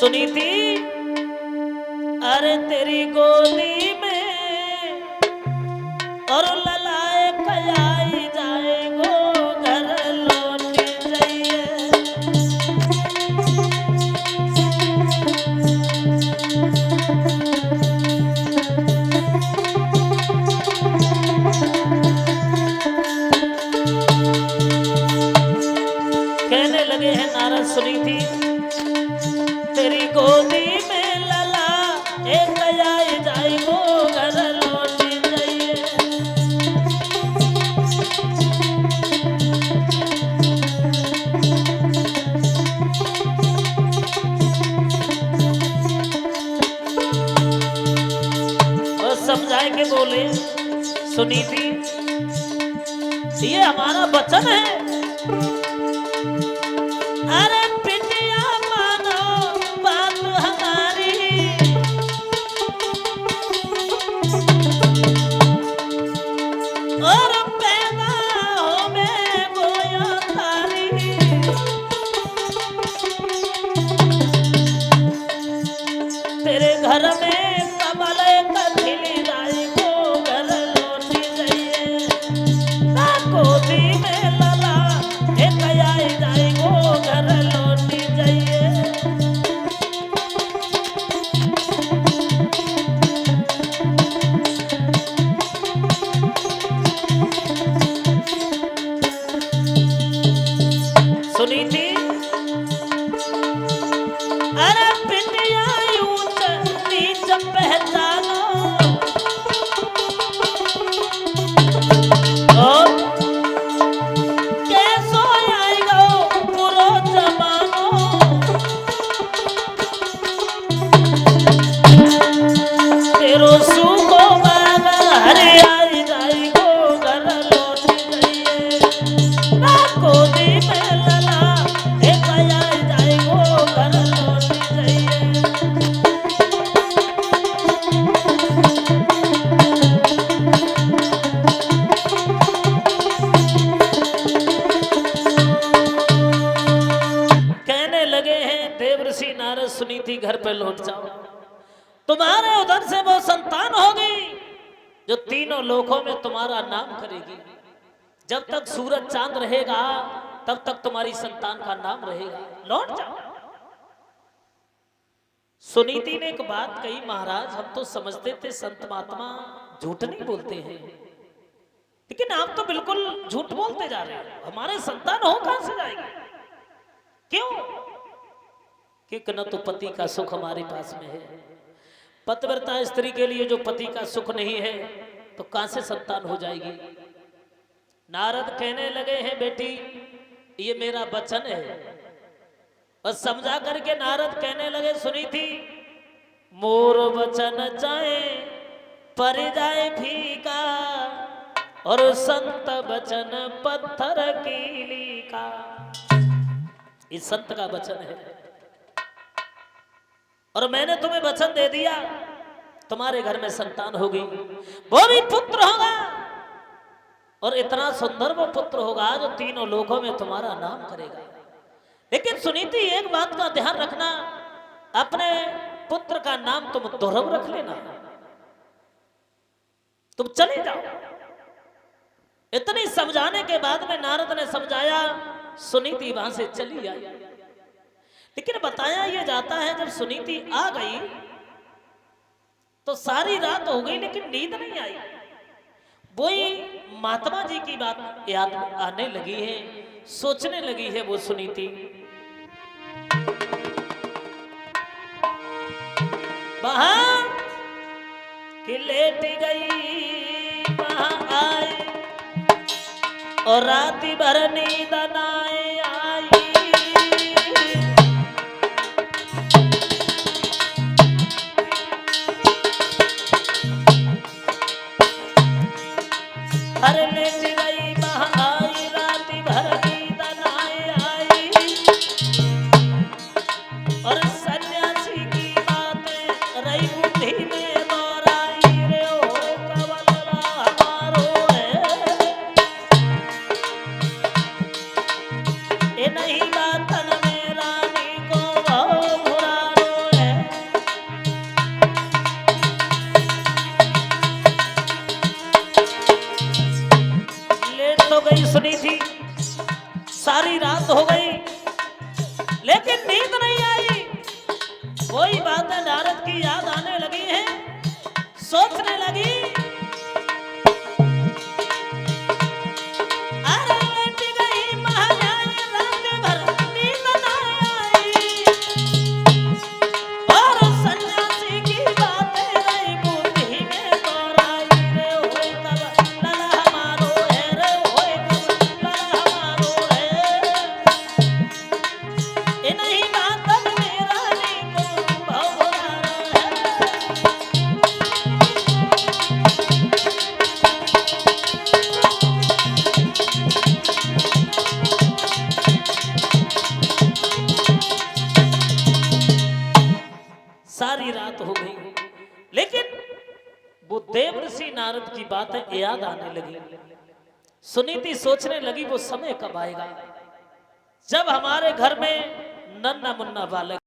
सुनी थी अरे तेरी गोदी में और ललाए खयाई जाए गो घर लौट जाइए। कहने लगे हैं नारद सुनी थी तेरी गोदी में लला एक जाए जाए गो घर लौट जाइए। और समझाए के बोले सुनी थी ये हमारा वचन है। अरे पिटिया मानो बात हमारी और पैदा हो में गोया तारी। तेरे घर में कमल खिली जाए को घर लौटी जाइए। गोदी में लला एक आई जाए गो घर लौटी जाइए। सुनी थी अरे पिटिया ऊंच नीच पहचानो और कैसो आएगा पूरा जमानो। तेरो सुखो बाग हरे आई जाई गो घर लौट जाइए। ना गोदी में लला एक आई जाई गो घर लौट जाइए। कहने लगे हैं देवर्षि नारद सुनी थी घर पे लौट जाओ। तुम्हारे उधर से वो संतान होगी जो तीनों लोकों में तुम्हारा नाम करेगी। जब तक सूरज चांद रहेगा तब तक तुम्हारी संतान का नाम रहेगा। लौट जाओ। सुनीति ने एक बात कही महाराज हम तो समझते थे संत महात्मा झूठ नहीं बोलते हैं लेकिन आप तो बिल्कुल झूठ बोलते जा रहे हो। हमारे संतान हो कहां से जाएगी? क्यों? क्योंकि न तो पति का सुख हमारे पास में है। पतिव्रता स्त्री के लिए जो पति का सुख नहीं है तो कहां से संतान हो जाएगी? नारद कहने लगे हैं बेटी ये मेरा वचन है। और समझा करके नारद कहने लगे सुनी थी मोर वचन चाहे पर जाए फीका और संत वचन पत्थर कीली का। इस संत का वचन है और मैंने तुम्हें वचन दे दिया तुम्हारे घर में संतान होगी। वो भी पुत्र होगा और इतना सुंदर वो पुत्र होगा जो तीनों लोकों में तुम्हारा नाम करेगा। लेकिन सुनीति एक बात का ध्यान रखना अपने पुत्र का नाम तुम दुर्लभ रख लेना। तुम चले जाओ। इतनी समझाने के बाद में नारद ने समझाया सुनीति वहां से चली आई। लेकिन बताया ये जाता है जब सुनीति आ गई तो सारी रात हो गई लेकिन नींद नहीं आई। वही महात्मा जी की बात याद आने लगी है, सोचने लगी है वो सुनीति। वहां कि लेट गई वहां आए और रात भर नींद नाए आई। हर लेट गई वहां आई रात भर नींद नाए आई। और सन्यासी की बातें रही बुद्धि में दोहराई रे ओ कवलला हमारो है। सारी रात हो गई, लेकिन वो देव ऋषि नारद की बातें याद आने लगी। सुनीति सोचने लगी वो समय कब आएगा जब हमारे घर में नन्ना मुन्ना बालक